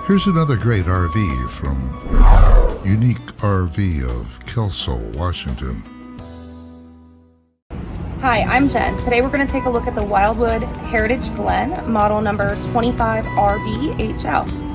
Here's another great RV from Uneek RV of Kelso, Washington. Hi, I'm Jen. Today we're going to take a look at the Wildwood Heritage Glen, model number 25RBHL.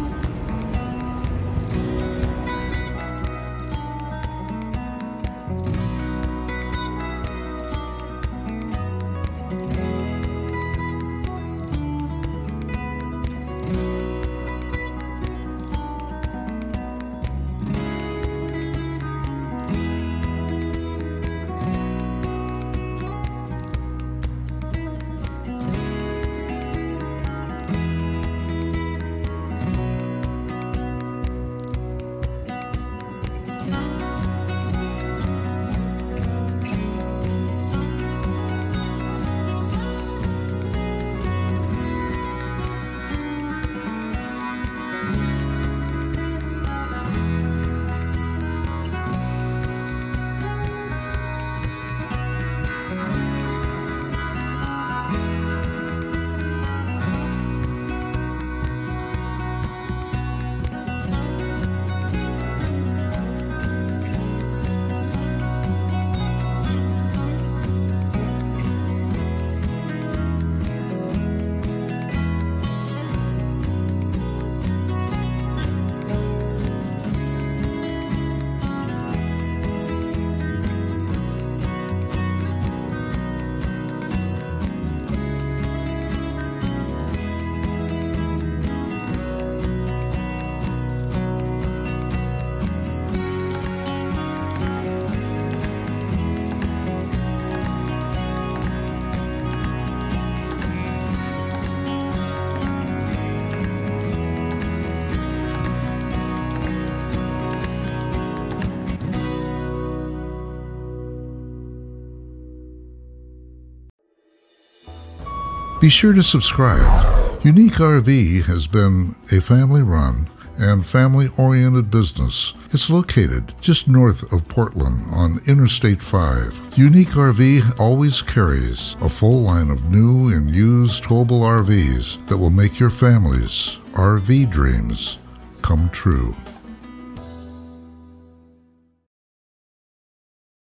Be sure to subscribe. Uneek RV has been a family-run and family-oriented business. It's located just north of Portland on Interstate 5. Uneek RV always carries a full line of new and used towable RVs that will make your family's RV dreams come true.